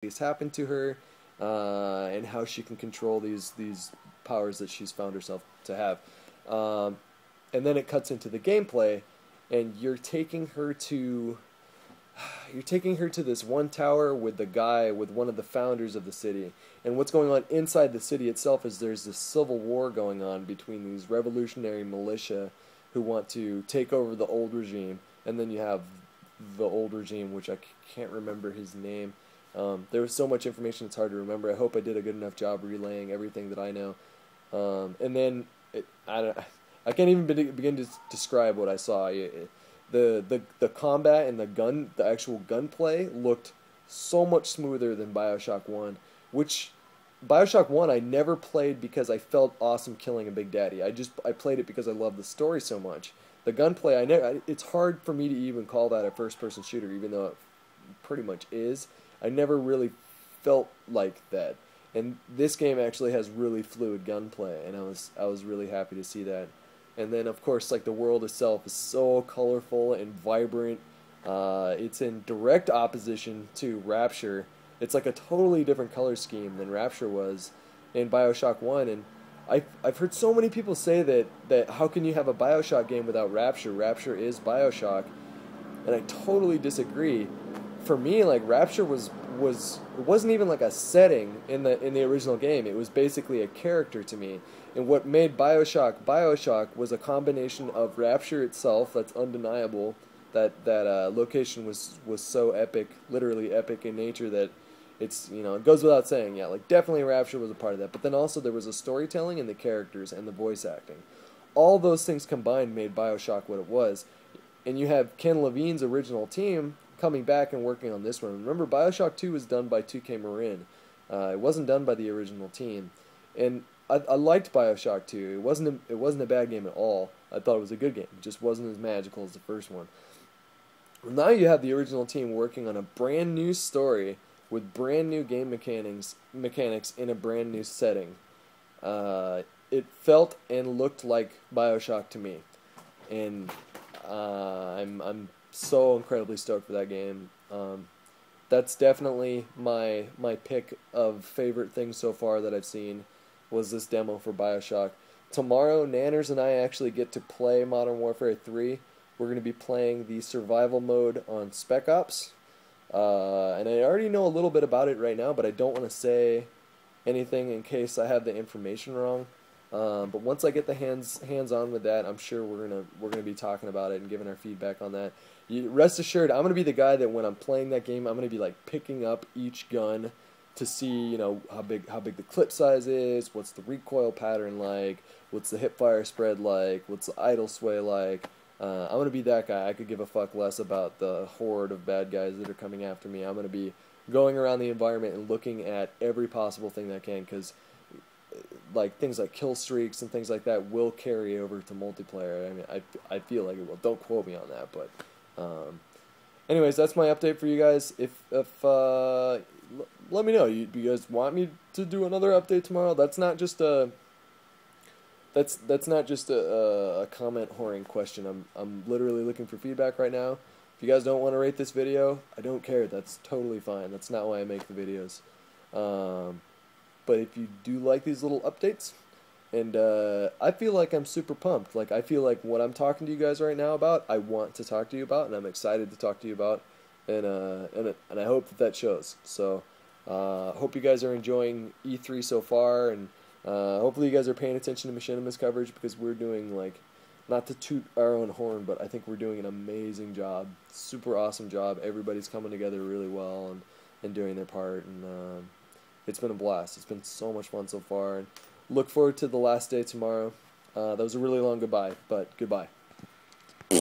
has happened to her, and how she can control these powers that she's found herself to have. Um, and then it cuts into the gameplay, and you're taking her to this one tower with the guy with one of the founders of the city. And what's going on inside the city itself is there's this civil war going on between these revolutionary militia who want to take over the old regime, and then you have the old regime, which I can't remember his name. There was so much information it's hard to remember. I hope I did a good enough job relaying everything that I know. And then I can't even begin to describe what I saw. The combat and the actual gunplay looked so much smoother than Bioshock 1, which Bioshock 1 I never played because I felt awesome killing a Big Daddy. I played it because I loved the story so much. The gunplay, it's hard for me to even call that a first-person shooter, even though it pretty much is. I never really felt like that. And this game actually has really fluid gunplay, and I was really happy to see that. And then, of course, like, the world itself is so colorful and vibrant. It's in direct opposition to Rapture. It's like a totally different color scheme than Rapture was in Bioshock 1. And I've heard so many people say that how can you have a Bioshock game without Rapture? Rapture is Bioshock. And I totally disagree. For me, like, Rapture it wasn't even like a setting in the original game. It was basically a character to me. And what made Bioshock was a combination of Rapture itself, that's undeniable. That location was so epic, literally epic in nature, that it goes without saying. Yeah, like, definitely Rapture was a part of that. But then also there was a storytelling and the characters and the voice acting. All those things combined made Bioshock what it was. And you have Ken Levine's original team coming back and working on this one. Remember, Bioshock 2 was done by 2K Marin. It wasn't done by the original team. And I liked Bioshock 2. It wasn't a bad game at all. I thought it was a good game. It just wasn't as magical as the first one. Now you have the original team working on a brand new story with brand new game mechanics in a brand new setting. It felt and looked like Bioshock to me. And I'm so incredibly stoked for that game. That's definitely my pick of favorite things so far that I've seen, was this demo for Bioshock. Tomorrow, Nanners and I actually get to play Modern Warfare 3. We're going to be playing the survival mode on Spec Ops. And I already know a little bit about it right now, but I don't want to say anything in case I have the information wrong. But once I get the hands on with that, I'm sure we're gonna be talking about it and giving our feedback on that. Rest assured, I'm gonna be the guy that when I'm playing that game, I'm gonna be like picking up each gun to see how big the clip size is, what's the recoil pattern like, what's the hip fire spread like, what's the idle sway like. I'm gonna be that guy. I could give a fuck less about the horde of bad guys that are coming after me. I'm gonna be going around the environment and looking at every possible thing that I can, because like things like kill streaks and things like that will carry over to multiplayer. I mean, I feel like it will. Don't quote me on that, but anyways, that's my update for you guys. If let me know. You guys want me to do another update tomorrow? That's not just a comment whoring question. I'm literally looking for feedback right now. If you guys don't want to rate this video, I don't care. That's totally fine. That's not why I make the videos. But if you do like these little updates, and I feel like I'm super pumped. Like, I feel like what I'm talking to you guys right now about, I want to talk to you about, and I'm excited to talk to you about, and I hope that shows. So, hope you guys are enjoying E3 so far, and hopefully you guys are paying attention to Machinima's coverage, because we're doing, like, not to toot our own horn, but I think we're doing an amazing job, super awesome job. Everybody's coming together really well and doing their part, and it's been a blast. It's been so much fun so far, and look forward to the last day tomorrow. That was a really long goodbye, but goodbye.